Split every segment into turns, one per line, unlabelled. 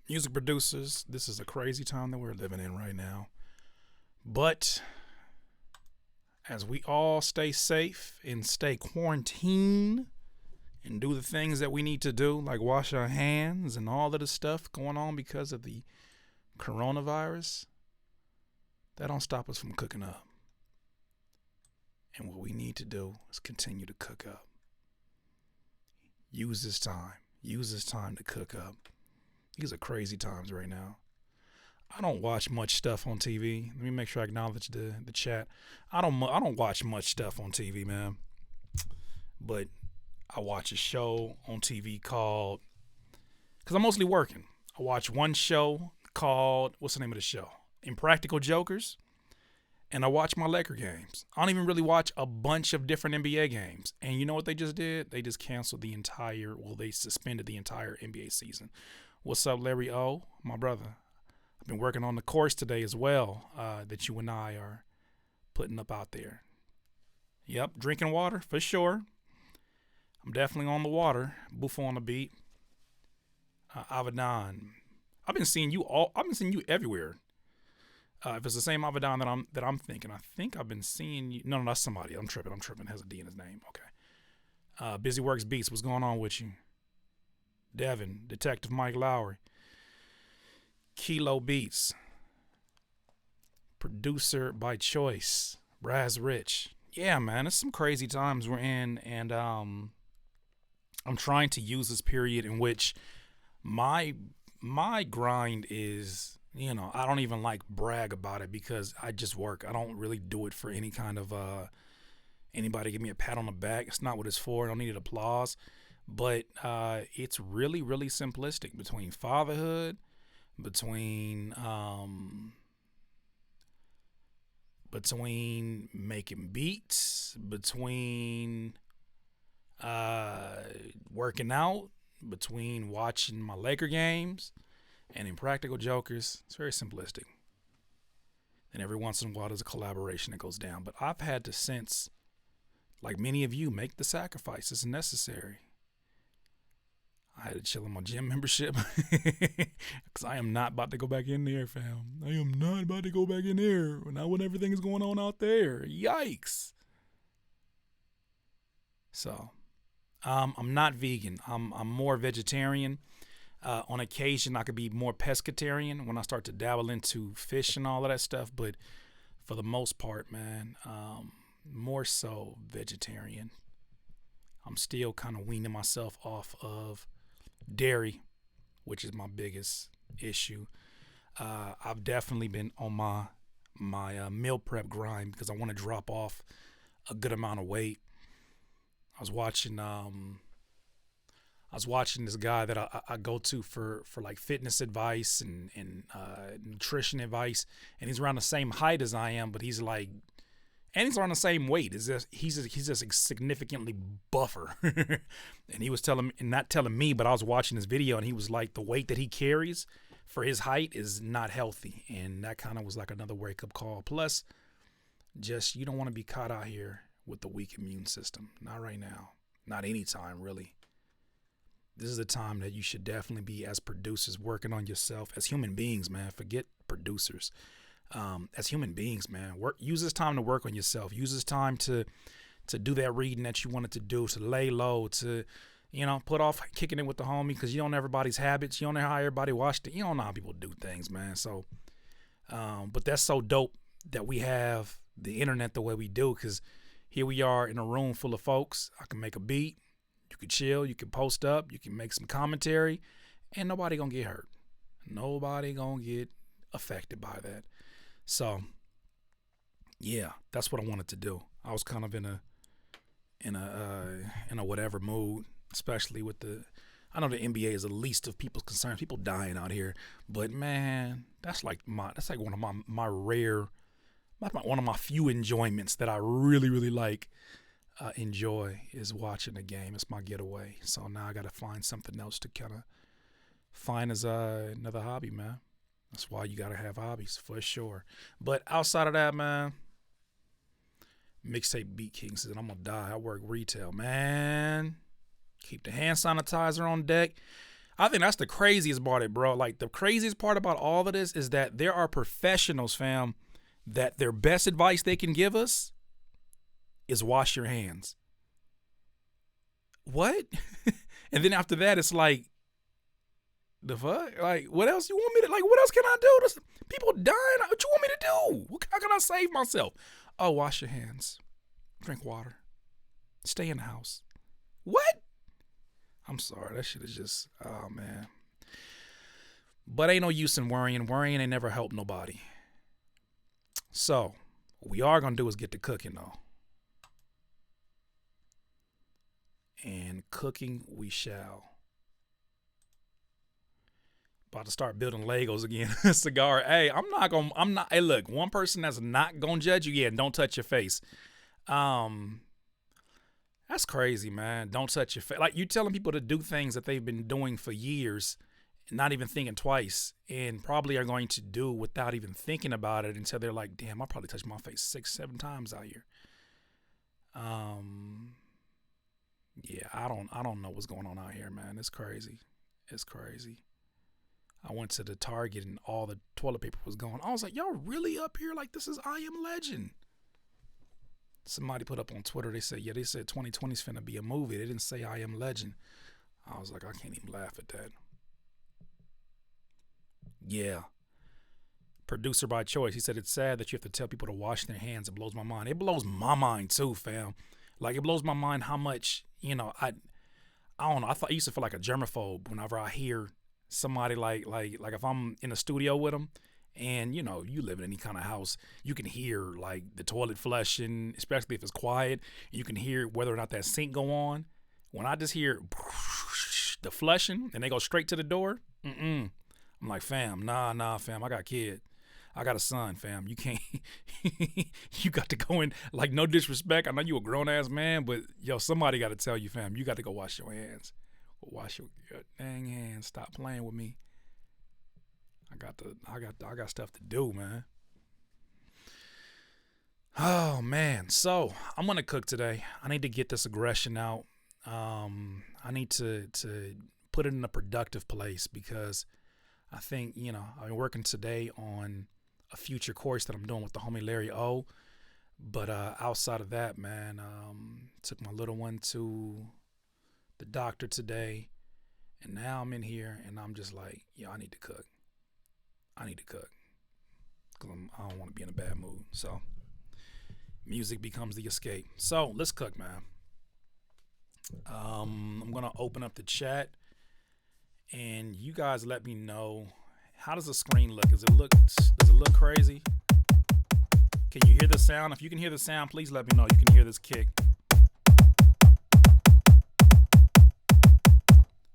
music producers, this is a crazy time that we're living in right now. But as we all stay safe and stay quarantined and do the things that we need to do, like wash our hands and all of the stuff going on because of the coronavirus, that don't stop us from cooking up. And what we need to do is continue to cook up. Use this time. Use this time to cook up. These are crazy times right now. I don't watch much stuff on TV. Let me make sure I acknowledge the chat. I don't watch much stuff on TV, man. But I watch a show on TV called, because I'm mostly working. I watch one show called, what's the name of the show? Impractical Jokers. And I watch my Laker games. I don't even really watch a bunch of different NBA games. And you know what they just did? They just canceled they suspended the entire NBA season. What's up, Larry O? My brother. I've been working on the course today as well that you and I are putting up out there. Yep, drinking water for sure. I'm definitely on the water. Buffo on the beat. Avedon. I've been seeing you everywhere. If it's the same Avedon that I'm thinking, I think I've been seeing you. No, that's somebody. I'm tripping. It has a D in his name. Okay. Busy Works Beats. What's going on with you? Devin, Detective Mike Lowry. Kilo Beats. Producer by choice. Raz Rich. Yeah, man, it's some crazy times we're in, and I'm trying to use this period in which my grind is, I don't even like brag about it because I just work. I don't really do it for any kind of anybody give me a pat on the back. It's not what it's for. I don't need applause. But it's really, really simplistic between fatherhood, between making beats, between working out, between watching my Laker games, and Impractical Jokers. It's very simplistic. And every once in a while there's a collaboration that goes down. But I've had to since, like many of you, make the sacrifices necessary. I had to chill on my gym membership because I am not about to go back in there, fam. I am not about to go back in there. Not when everything is going on out there. Yikes. So, I'm not vegan. I'm more vegetarian. On occasion, I could be more pescatarian when I start to dabble into fish and all of that stuff. But for the most part, man, more so vegetarian. I'm still kind of weaning myself off of dairy, which is my biggest issue. I've definitely been on my meal prep grind because I want to drop off a good amount of weight. I was watching this guy that I go to for like fitness advice and nutrition advice, and he's around the same height as I am, but he's around the same weight. He's just significantly buffer. And he was not telling me, but I was watching this video, and he was like, the weight that he carries for his height is not healthy, and that kind of was like another wake up call. Plus, just you don't want to be caught out here with the weak immune system. Not right now. Not anytime, really. This is the time that you should definitely be, as producers, working on yourself as human beings, man. Forget producers. As human beings, man, use this time to work on yourself. Use this time to do that reading that you wanted to do, to lay low, to, put off kicking it with the homie, because you don't know everybody's habits. You don't know how everybody watched it. You don't know how people do things, man. So, but that's so dope that we have the internet the way we do, because here we are in a room full of folks. I can make a beat. You can chill. You can post up. You can make some commentary, and nobody gonna get hurt. Nobody gonna get affected by that. So, yeah, that's what I wanted to do. I was kind of in a whatever mood, especially with I know the NBA is the least of people's concerns. People dying out here, but man, that's like one of my rare, one of my few enjoyments that I really, really like. Enjoy is watching the game. It's my getaway. So now I got to find something else to kind of find as another hobby, man. That's why you got to have hobbies, for sure. But outside of that, man, Mixtape Beat King says, I'm going to die. I work retail, man. Keep the hand sanitizer on deck. I think that's the craziest part of it, bro. Like the craziest part about all of this is that there are professionals, fam, that their best advice they can give us is wash your hands. What? And then after that, it's like, the fuck? Like, what else you want me to, like, what else can I do? People dying. What you want me to do? How can I save myself? Oh, wash your hands. Drink water. Stay in the house. What? I'm sorry. That shit is just, oh, man. But ain't no use in worrying. Worrying ain't never helped nobody. So, what we are going to do is get to cooking, though. And cooking we shall. About to start building Legos again. Cigar. Hey, hey, look, one person that's not gonna judge you, yeah, don't touch your face. That's crazy, man. Don't touch your face. Like, you telling people to do things that they've been doing for years, not even thinking twice, and probably are going to do without even thinking about it until they're like, damn, I probably touched my face 6-7 times out here. Yeah, I don't know what's going on out here, man. It's crazy. It's crazy. I went to the Target and all the toilet paper was gone. I was like, y'all really up here? Like, this is I Am Legend. Somebody put up on Twitter, they said 2020 is finna be a movie. They didn't say I Am Legend. I was like, I can't even laugh at that. Yeah. Producer by choice. He said, it's sad that you have to tell people to wash their hands. It blows my mind. It blows my mind too, fam. Like, it blows my mind how much, I don't know. I used to feel like a germaphobe whenever I hear somebody like if I'm in a studio with them, and you live in any kind of house, you can hear like the toilet flushing, especially if it's quiet. You can hear whether or not that sink go on. When I just hear the flushing and they go straight to the door, I'm like, fam, nah, fam, I got kids. I got a son, fam. You can't. You got to go in. Like, no disrespect. I know you a grown ass man, but somebody got to tell you, fam. You got to go wash your hands. Wash your dang hands. Stop playing with me. I got stuff to do, man. Oh man. So I'm gonna cook today. I need to get this aggression out. I need to put it in a productive place, because I think I've been working today on a future course that I'm doing with the homie Larry O. But outside of that, man, took my little one to the doctor today, and now I'm in here and I'm just like, I need to cook. Because I don't want to be in a bad mood. So music becomes the escape. So let's cook, man. I'm gonna open up the chat, and you guys let me know, how does the screen look? Does it look crazy? Can you hear the sound? If you can hear the sound, please let me know. You can hear this kick.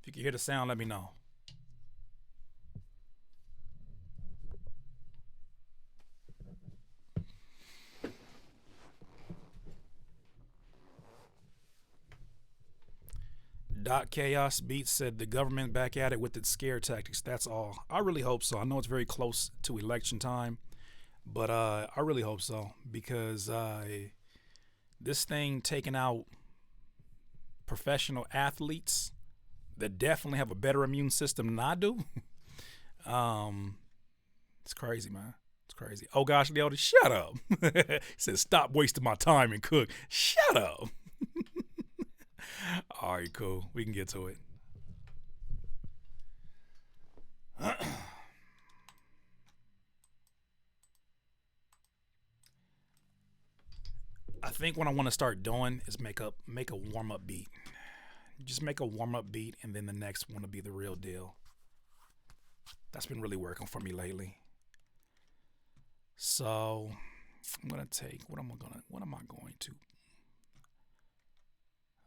If you can hear the sound, let me know. Dot Chaos Beats said the government back at it with its scare tactics. That's all. I really hope so. I know it's very close to election time, but I really hope so, because this thing taking out professional athletes that definitely have a better immune system than I do. It's crazy, man. It's crazy. Oh gosh, Leota, shut up. He said, stop wasting my time and cook. Shut up. All right, cool. We can get to it. I think what I want to start doing is make a warm-up beat. Just make a warm-up beat, and then the next one will be the real deal. That's been really working for me lately. So I'm gonna take what am I going to?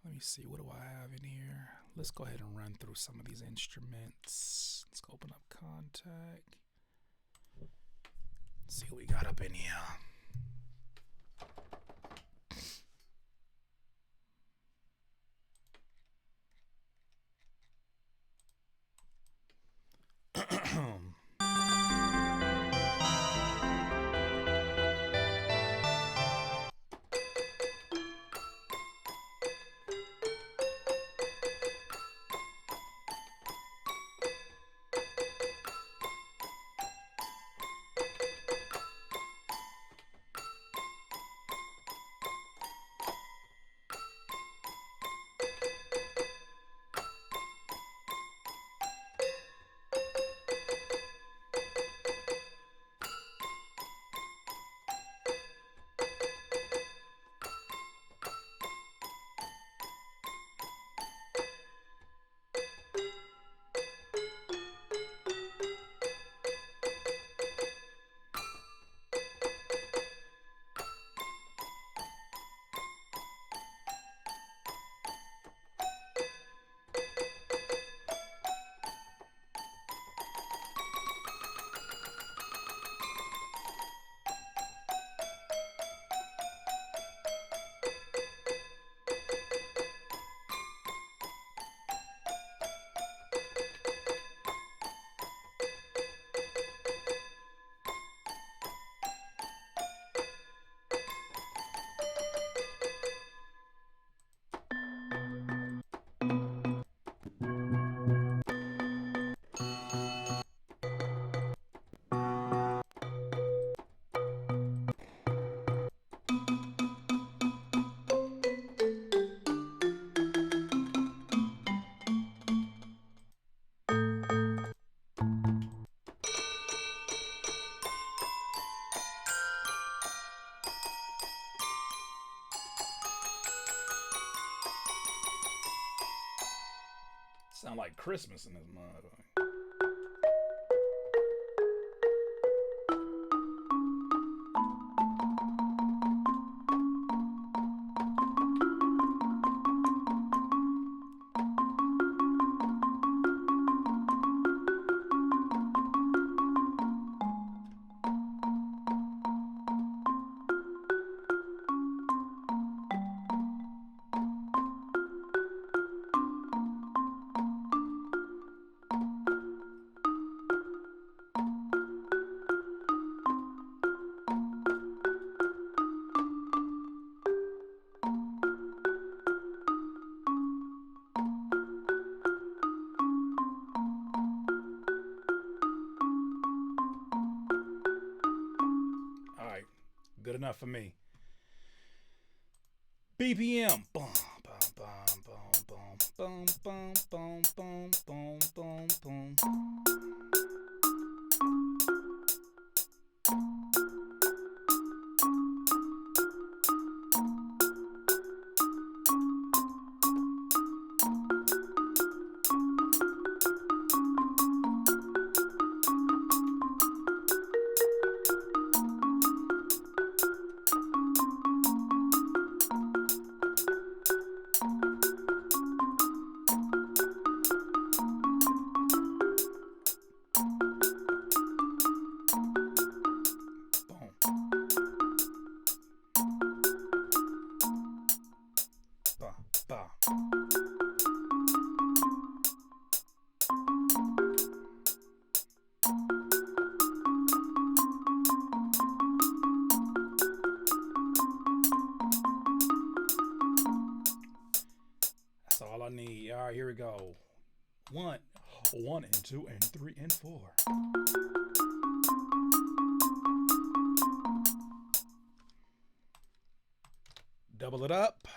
Let me see, what do I have in here? Let's go ahead and run through some of these instruments. Let's go open up Kontakt. Let's see what we got up in here. Sound like Christmas in this mother. Good enough for me. BPM. Boom, boom, boom, boom, boom, boom, boom, boom, boom, boom, boom. That's all I need. All right, here we go. One and two and three and four. Double it up.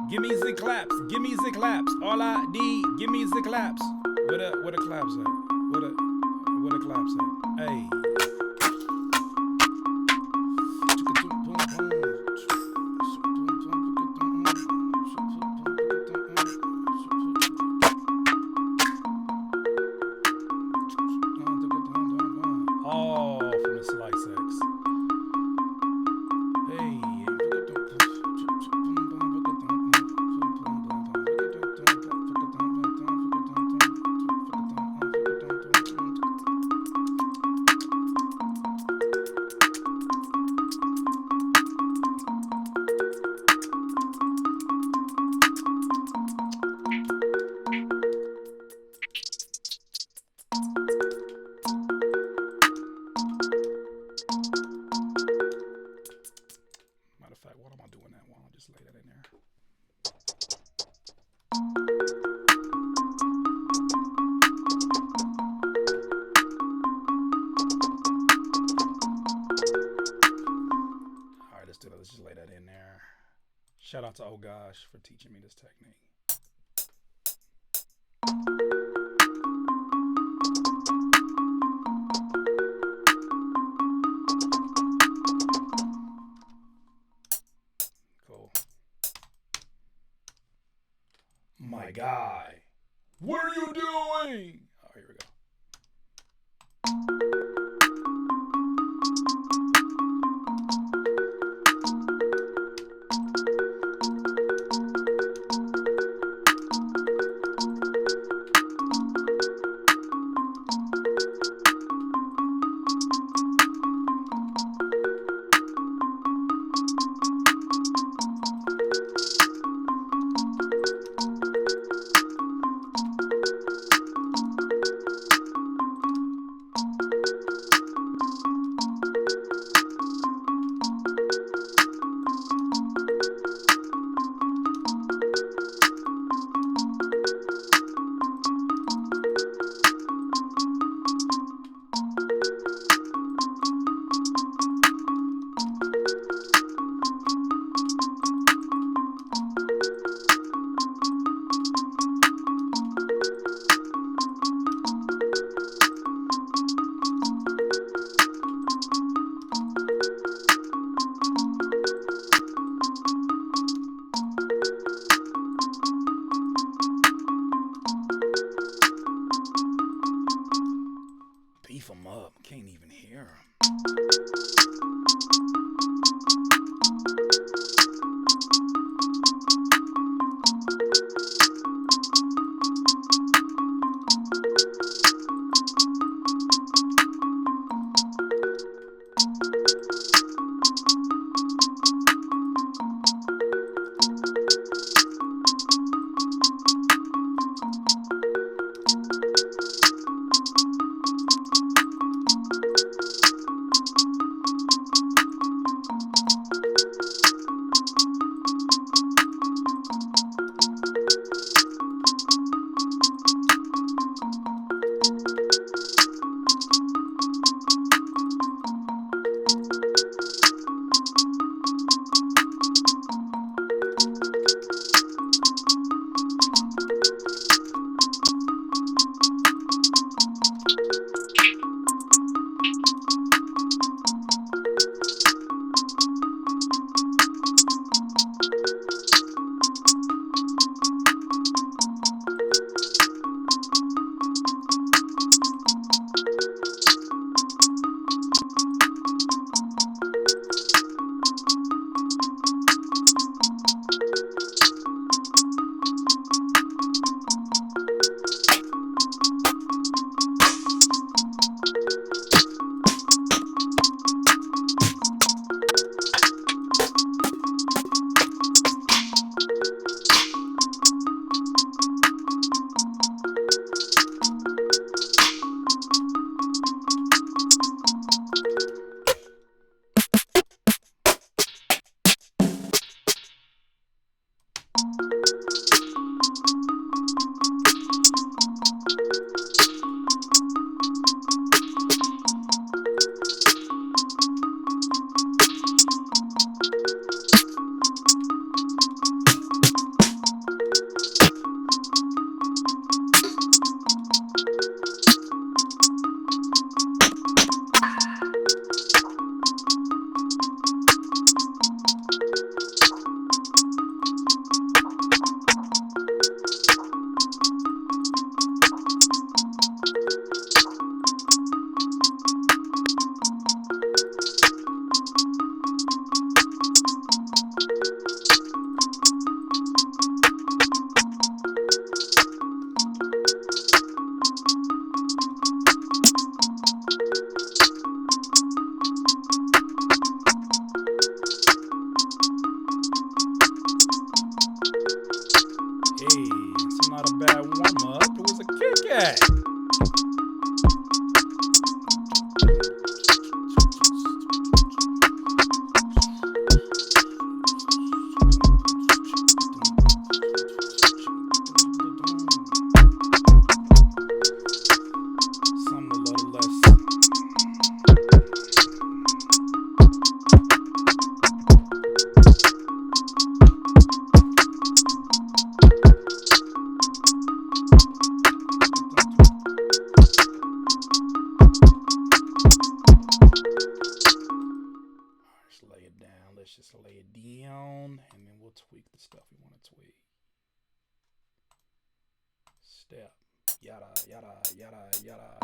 Give me the claps. Give me the claps. All I need. Give me the claps. Where the claps at? Where the claps at? Hey. Oh, from the Slight Sex. Hey. Matter of fact, what am I doing that while? I'll just lay that in there. All right, let's do that. Let's just lay that in there. Shout out to Oh Gosh for teaching me this technique. Cool. My guy. What are you doing? Oh, here we go. Beef him up. Can't even hear him. step. Yada, yada, yada, yada.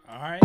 All right.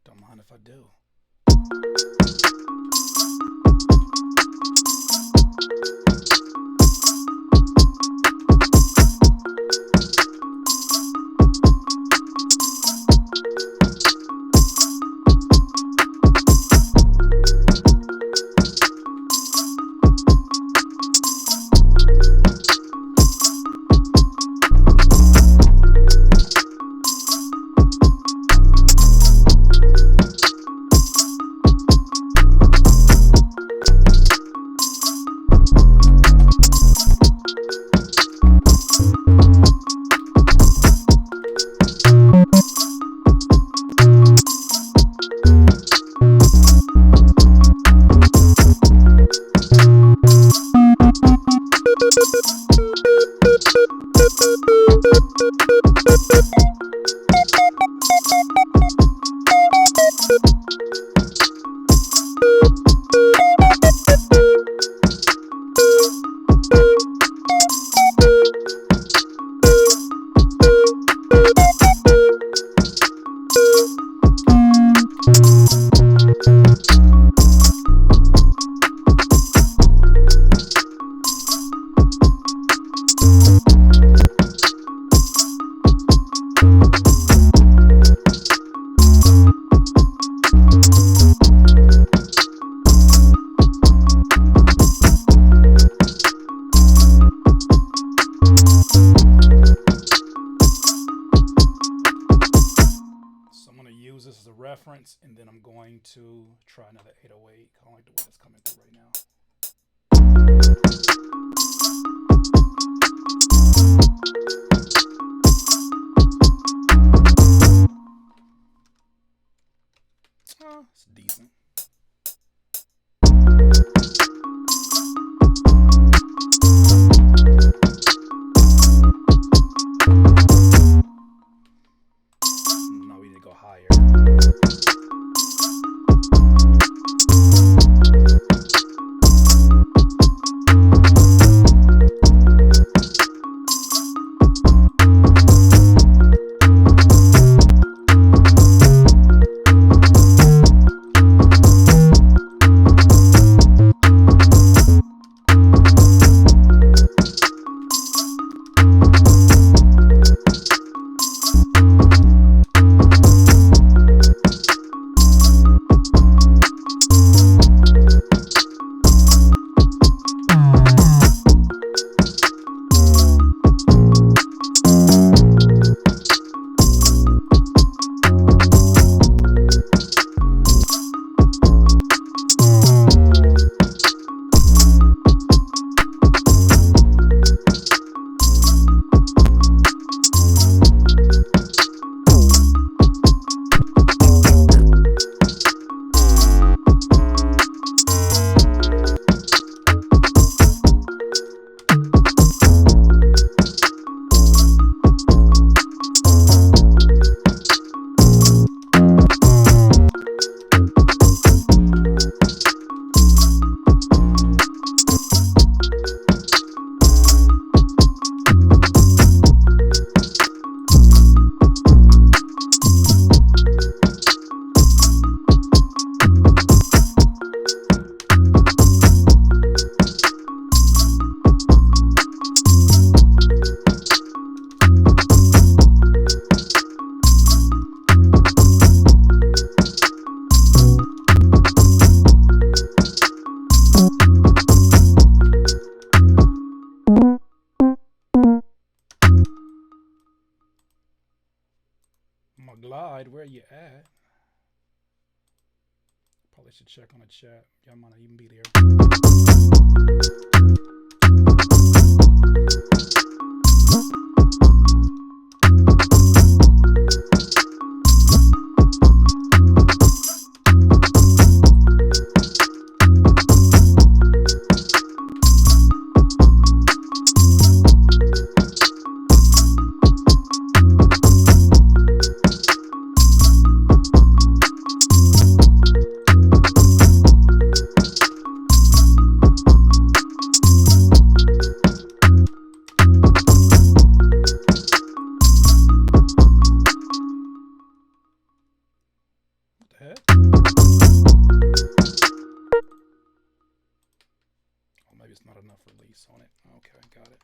Don't mind if I do. Use this as a reference, and then I'm going to try another 808. I don't like the way that's coming through right now. It's decent. No, we need to go higher. that. Probably should check on the chat. Y'all might not even be there. It's not enough release on it. Okay, got it.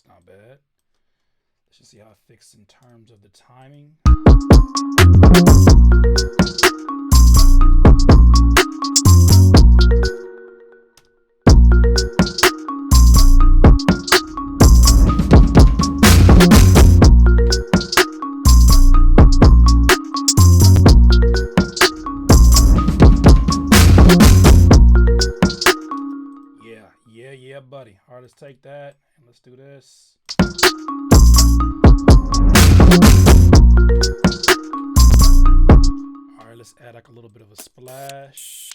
Not bad. Let's just see how it fixes in terms of the timing. Yeah, buddy. All right, let's take that and let's do this. All right, let's add like a little bit of a splash.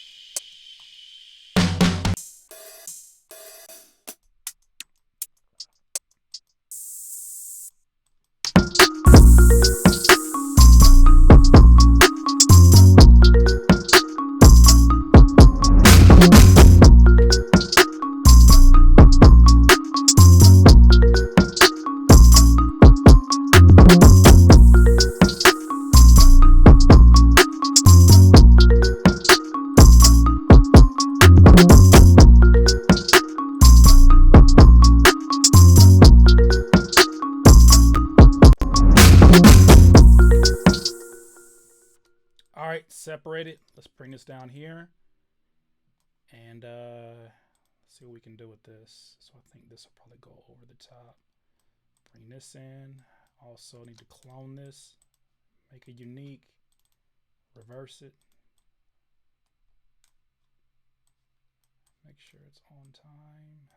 All right, separate it. Let's bring this down here and see what we can do with this. So I think this will probably go over the top. Bring this in. Also need to clone this, make it unique, reverse it. Make sure it's on time.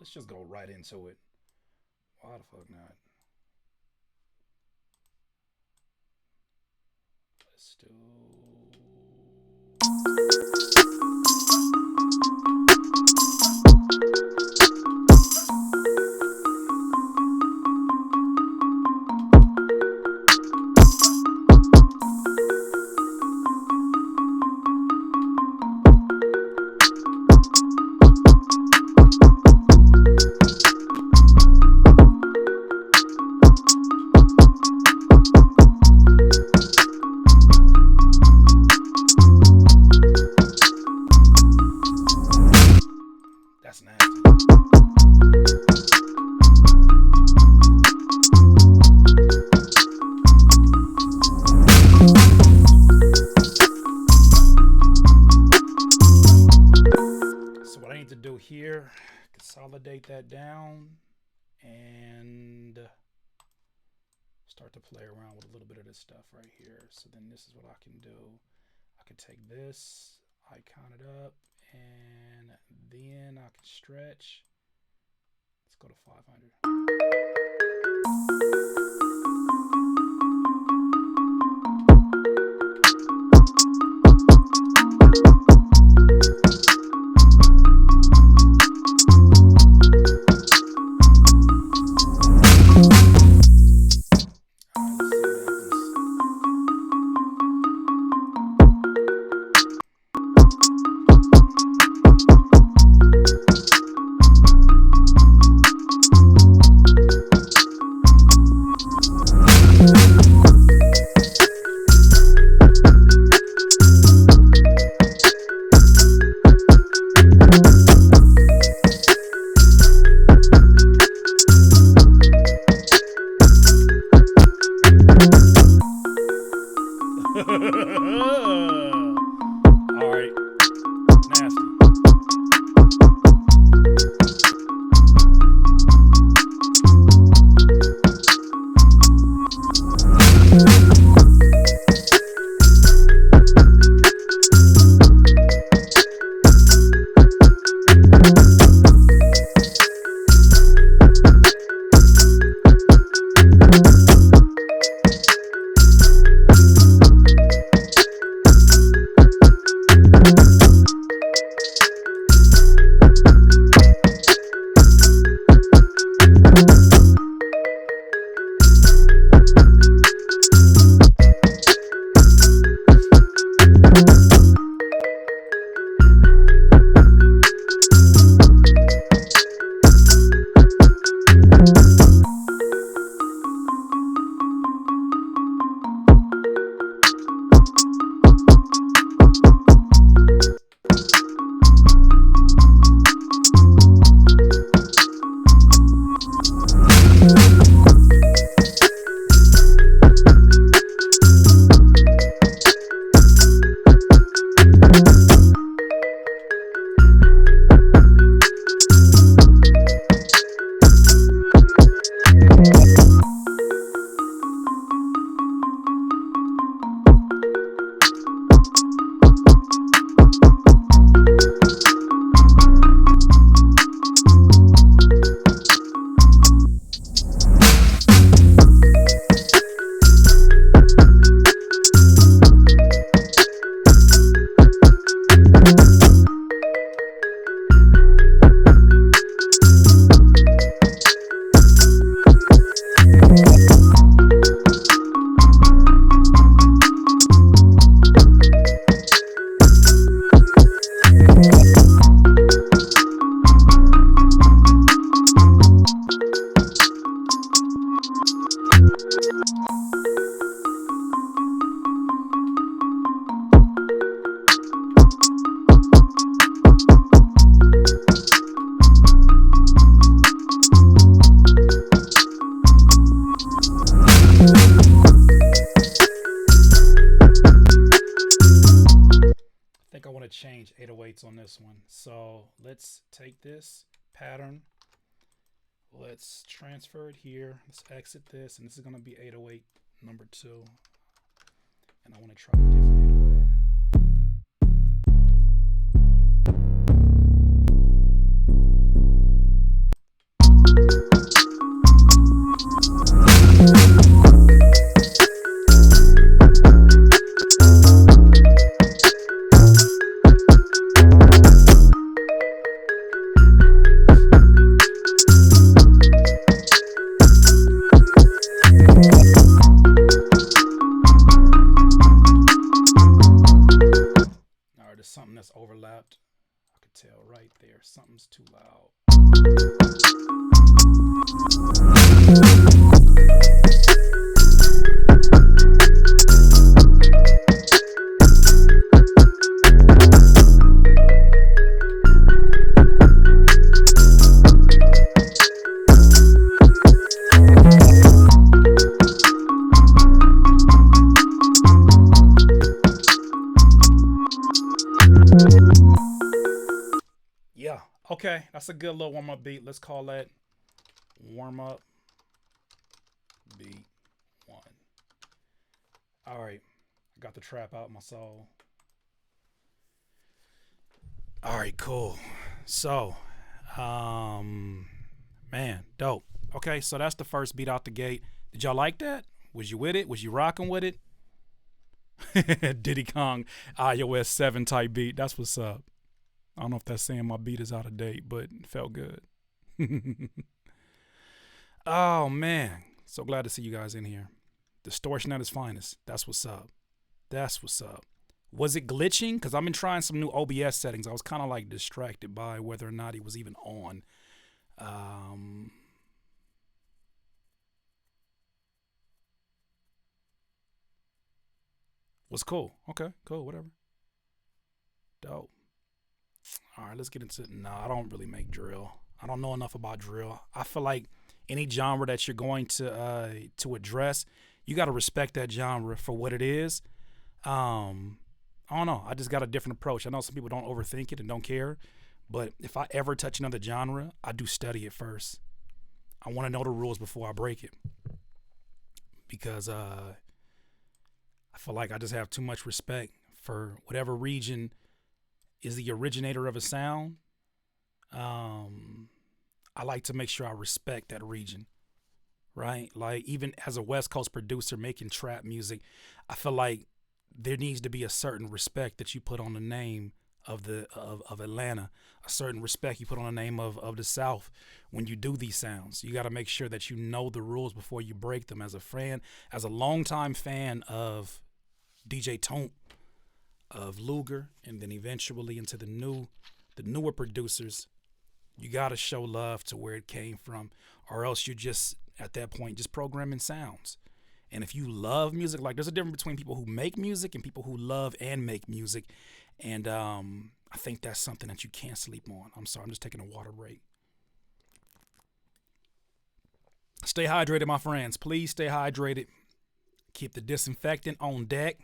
Let's just go right into it. Why the fuck not? Let's do... That's nasty. So what I need to do here, consolidate that down and start to play around with a little bit of this stuff right here. So then this is what I can do. I can take this, icon it up, and then I can stretch. Let's go to 500. I think I want to change 808s on this one. So let's take this pattern. Let's transfer it here. Let's exit this. And this is going to be 808 number 2. And I want to try a different 808. There's something that's overlapped. I could tell right there. Something's too loud. Yeah, okay, that's a good little warm-up beat. Let's call that warm-up beat 1. All right, I got the trap out my soul. All right, cool. So, man, dope. Okay, so that's the first beat out the gate. Did y'all like that? Was you with it? Was you rocking with it? Diddy Kong iOS 7 type beat. That's what's up. I don't know if that's saying my beat is out of date, but it felt good. Oh, man. So glad to see you guys in here. Distortion at its finest. That's what's up. That's what's up. Was it glitching? Because I've been trying some new OBS settings. I was kind of like distracted by whether or not he was even on. Was cool. Okay, cool, whatever. Dope. All right, let's get into it. No, I don't really make drill. I don't know enough about drill. I feel like any genre that you're going to address, you got to respect that genre for what it is. I don't know. I just got a different approach. I know some people don't overthink it and don't care, but if I ever touch another genre, I do study it first. I want to know the rules before I break it, because I feel like I just have too much respect for whatever region is the originator of a sound. I like to make sure I respect that region, right? Like, even as a West Coast producer making trap music, I feel like there needs to be a certain respect that you put on the name of Atlanta, a certain respect you put on the name of the South when you do these sounds. You got to make sure that you know the rules before you break them. As a fan, as a longtime fan of DJ Tonk, of Luger, and then eventually into the newer producers, you got to show love to where it came from, or else you're just, at that point, just programming sounds. And if you love music, like, there's a difference between people who make music and people who love and make music. And I think that's something that you can't sleep on. I'm sorry, I'm just taking a water break. Stay hydrated, my friends. Please stay hydrated. Keep the disinfectant on deck.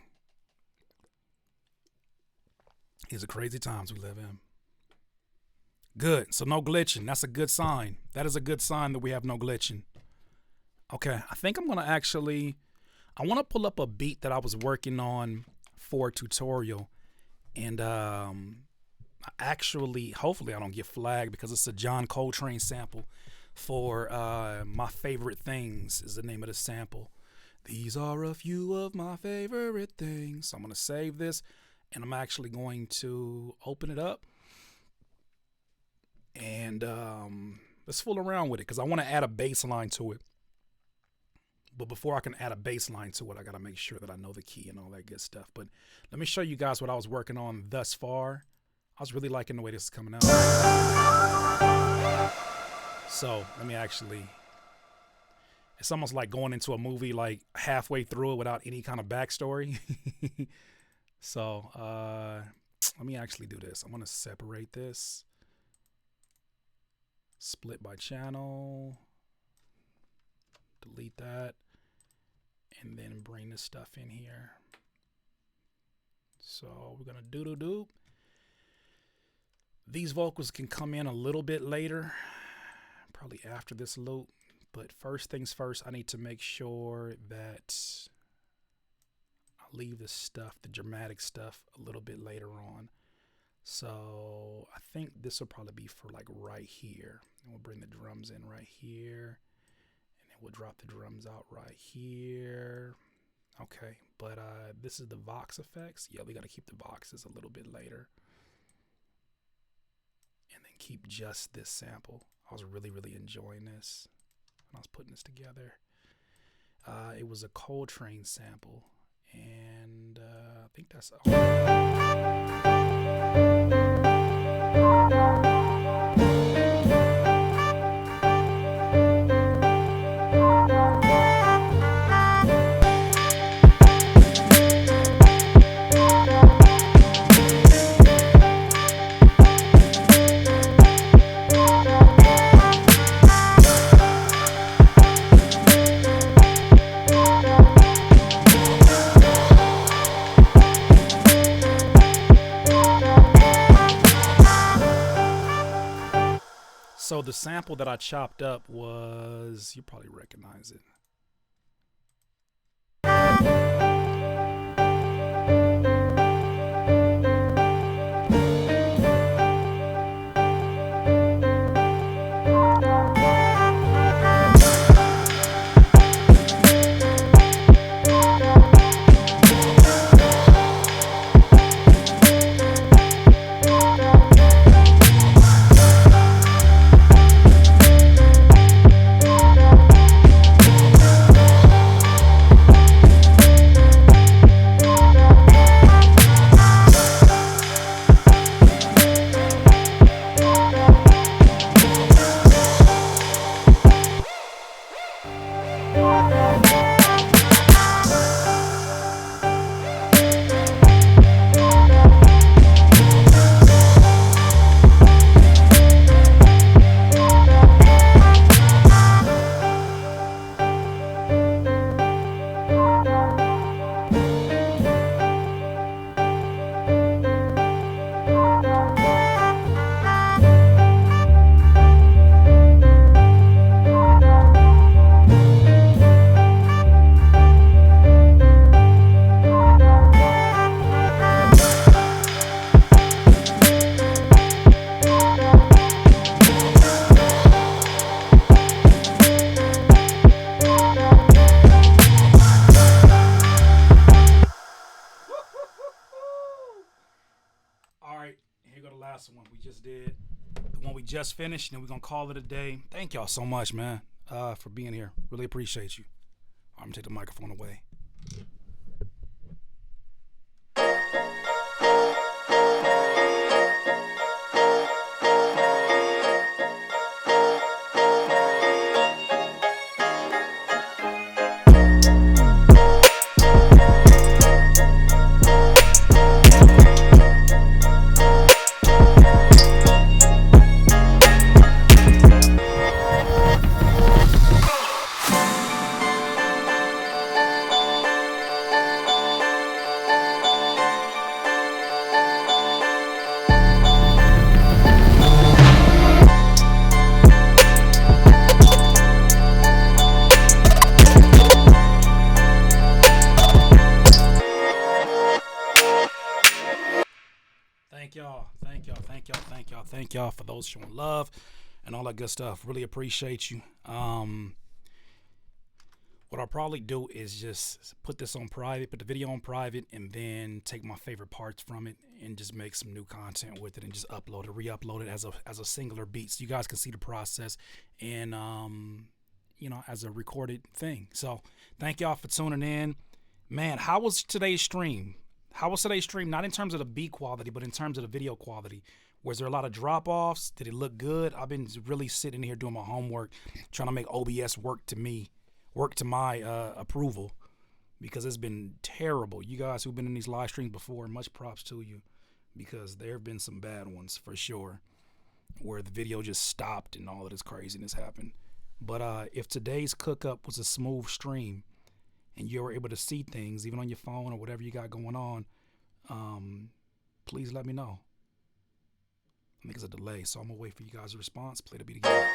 These are crazy times we live in. Good. So no glitching. That's a good sign. That is a good sign that we have no glitching. Okay. I think I'm going to I want to pull up a beat that I was working on for a tutorial. And hopefully I don't get flagged, because it's a John Coltrane sample for My Favorite Things is the name of the sample. These are a few of my favorite things. So I'm going to save this. And I'm actually going to open it up and let's fool around with it, because I want to add a bass line to it. But before I can add a bass line to it, I got to make sure that I know the key and all that good stuff. But let me show you guys what I was working on thus far. I was really liking the way this is coming out. So let me actually It's almost like going into a movie like halfway through it without any kind of backstory. So let me actually do this. I'm gonna separate this, split by channel, delete that, and then bring this stuff in here. So we're gonna do. These vocals can come in a little bit later, probably after this loop. But first things first, I need to make sure that I leave the stuff, the dramatic stuff, a little bit later on. So I think this will probably be for like right here. And we'll bring the drums in right here. And then we'll drop the drums out right here. Okay, but this is the Vox effects. Yeah, we got to keep the Voxes a little bit later. And then keep just this sample. I was really enjoying this when I was putting this together. It was a Coltrane sample, and I think that's all. So the sample that I chopped up was, you probably recognize it. One we just did, the one we just finished, and we're gonna call it a day. Thank y'all so much, man, for being here. Really appreciate you. I'm gonna take the microphone away. Thank y'all for those showing love and all that good stuff. Really appreciate you. What I'll probably do is just put this on private, put the video on private, and then take my favorite parts from it and just make some new content with it and just upload it, re-upload it as a singular beat, so you guys can see the process and as a recorded thing. So thank y'all for tuning in. Man, how was today's stream? Not in terms of the beat quality, but in terms of the video quality. Was there a lot of drop-offs? Did it look good? I've been really sitting here doing my homework, trying to make OBS work to me, work to my approval, because it's been terrible. You guys who've been in these live streams before, much props to you, because there have been some bad ones for sure, where the video just stopped and all of this craziness happened. But if today's cook up was a smooth stream and you were able to see things even on your phone or whatever you got going on, please let me know. I think it's a delay, so I'm gonna wait for you guys' response. Play the beat again.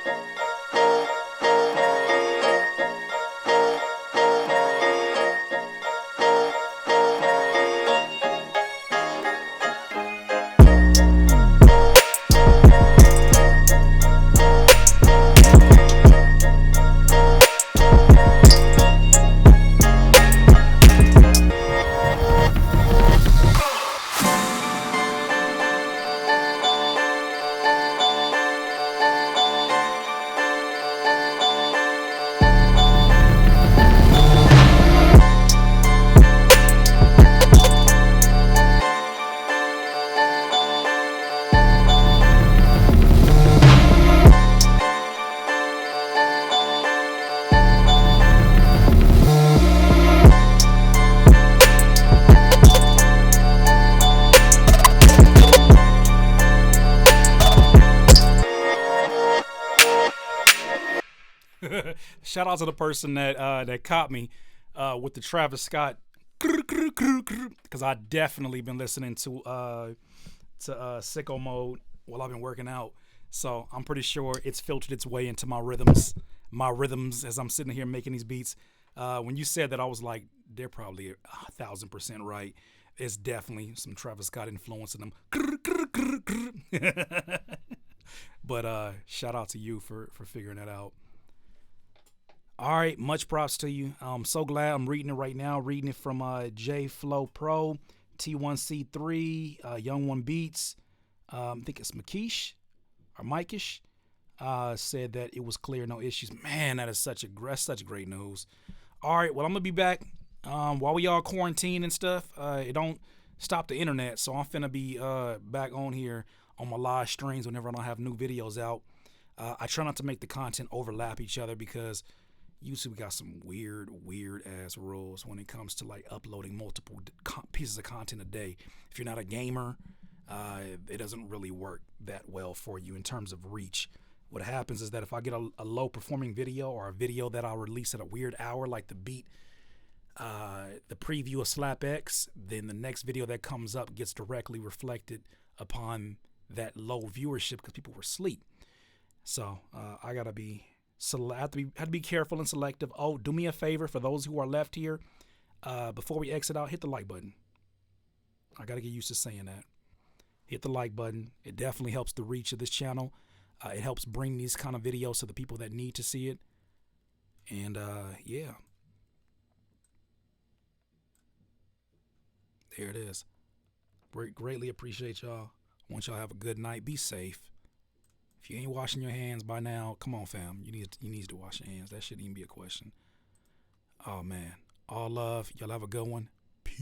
Shout out to the person that caught me with the Travis Scott, because I definitely been listening to Sicko Mode while I've been working out. So I'm pretty sure it's filtered its way into my rhythms as I'm sitting here making these beats. When you said that, I was like, they're probably 1,000% right. It's definitely some Travis Scott influence in them. But shout out to you for figuring that out. All right, much props to you. I'm so glad I'm reading it right now. Reading it from J Flow Pro, T1C3, Young One Beats. I think it's Makish or Mikeish. Said that it was clear, no issues. Man, that is such great news. All right, well, I'm gonna be back while we all quarantine and stuff. It don't stop the internet, so I'm finna be back on here on my live streams whenever I don't have new videos out. I try not to make the content overlap each other, because YouTube got some weird ass rules when it comes to like uploading multiple pieces of content a day. If you're not a gamer, it doesn't really work that well for you in terms of reach. What happens is that if I get a low performing video, or a video that I'll release at a weird hour, like the preview of Slap X, then the next video that comes up gets directly reflected upon that low viewership because people were asleep. So I have to be careful and selective. Oh, do me a favor, for those who are left here, before we exit out, hit the like button. I got to get used to saying that. Hit the like button. It definitely helps the reach of this channel. It helps bring these kind of videos to the people that need to see it. And yeah. There it is. Greatly appreciate y'all. I want y'all to have a good night. Be safe. If you ain't washing your hands by now, come on, fam. You need to wash your hands. That shouldn't even be a question. Oh, man. All love. Y'all have a good one.